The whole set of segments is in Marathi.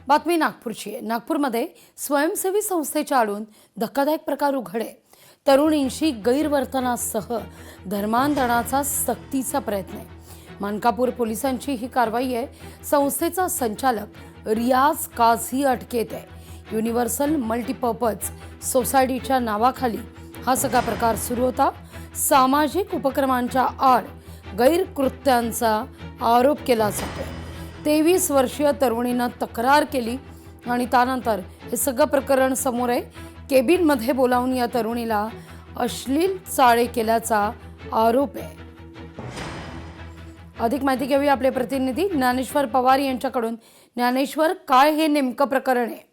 बातमी नागपूरची आहे। नागपूरमध्ये स्वयंसेवी संस्थेच्या आडून धक्कादायक प्रकार उघडे। तरुणींशी गैरवर्तनासह धर्मांतरणाचा सक्तीचा प्रयत्न आहे। मानकापूर पोलिसांची ही कारवाई आहे। संस्थेचा संचालक रियाज काझी अटकेत आहे। युनिव्हर्सल मल्टीपर्पज सोसायटीच्या नावाखाली हा सगळा प्रकार सुरू होता। सामाजिक उपक्रमांच्या आड गैरकृत्यांचा आरोप केला जातो। 23 वर्षीय तरुणीनं तक्रार केली आणि त्यानंतर हे सगळं प्रकरण समोर आहे। केबिनमध्ये बोलावून या तरुणीला अश्लील चाळे केल्याचा आरोप आहे। अधिक माहिती घेऊया आपले प्रतिनिधी ज्ञानेश्वर पवार यांच्याकडून। ज्ञानेश्वर, काय हे नेमकं प्रकरण आहे?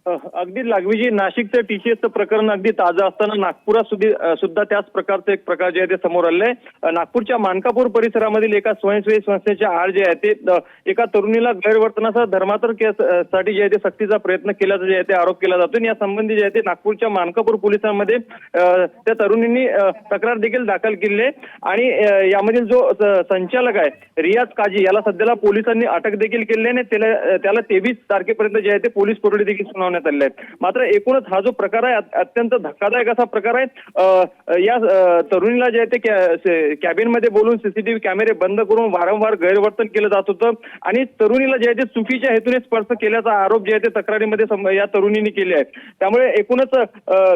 अगदी लागवीजी नाशिकचं टीसीएसचं प्रकरण अगदी ताजं असताना नागपुरात सुद्धा त्याच प्रकारचं एक प्रकार जे आहे ते समोर आलंय। नागपूरच्या मानकापूर परिसरामधील एका स्वयंसेवी संस्थेच्या आड जे आहे ते एका तरुणीला गैरवर्तनासह धर्मांतर साठी जे आहे ते सक्तीचा प्रयत्न केल्याचा जे आहे ते आरोप केला जातो। या संबंधी जे आहे ते नागपूरच्या मानकापूर पोलिसांमध्ये त्या तरुणींनी तक्रार देखील दाखल केली आहे आणि यामधील जो संचालक आहे रियाज काझी याला सध्याला पोलिसांनी अटक देखील केली आहे। त्याला 23 तारखेपर्यंत जे आहे ते पोलीस कोठडी देखील सुनावण्यात आलेली आहे। मात्र एकूणच हा जो प्रकार आहे अत्यंत धक्कादायक असा प्रकार आहे। या तरुणीला जे आहे ते कॅबिनमध्ये बोलून सीसीटीव्ही कॅमेरे बंद करून वारंवार गैरवर्तन केलं जात होतं आणि तरुणीला जे आहे ते चुकीच्या हेतूने स्पर्श केल्याचा आरोप जे आहे ते तक्रारीमध्ये या तरुणीने केले आहे। त्यामुळे एकूणच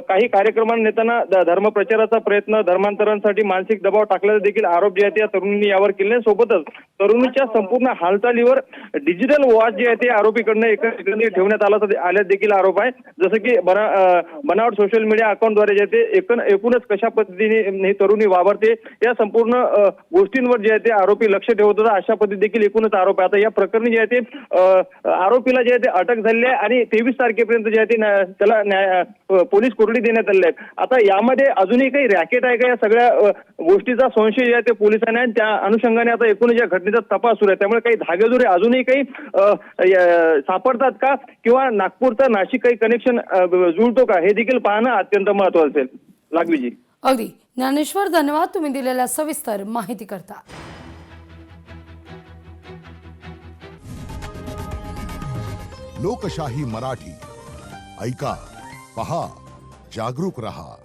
काही कार्यक्रमांना नेताना धर्मप्रचाराचा प्रयत्न, धर्मांतरांसाठी मानसिक दबाव टाकल्याचा देखील आरोप जे आहे ते या तरुणींनी यावर केले। सोबतच तरुणीच्या संपूर्ण हालचालीवर डिजिटल वॉच जे आहे ते आरोपीकडनं एकंदरीत ठेवण्यात आला देखील आरोप आहे। जसं की बनावट सोशल मीडिया अकाउंटद्वारे जे ते एकूणच कशा पद्धतीने ही तरुणी वावरते या संपूर्ण गोष्टींवर जे आहे ते आरोपी लक्ष ठेवत होता, अशा पद्धती देखील एकूणच आरोप आहे। आता या प्रकरणी जे आहे ते आरोपीला जे आहे ते अटक झाली आहे आणि 23 तारखेपर्यंत जे आहे ते त्याला पोलीस कोठडी देण्यात आली आहे। आता यामध्ये अजूनही काही रॅकेट आहे का या सगळ्या गोष्टीचा संशय जे आहे ते पोलिसांना आहे। त्या अनुषंगाने आता एकूणच या घटनेचा तपास सुरू आहे। त्यामुळे काही धागेदोरे अजूनही काही सापडतात का किंवा नागपूरचा नाशिक काही कनेक्शन जुळतो का हे देखील पाहणं अत्यंत महत्त्वाचं असेल। लागवीजी अगदी ज्ञानेश्वर, धन्यवाद तुम्ही दिलेल्या सविस्तर माहिती करता। लोकशाही मराठी ऐका, पहा, जागरूक रहा।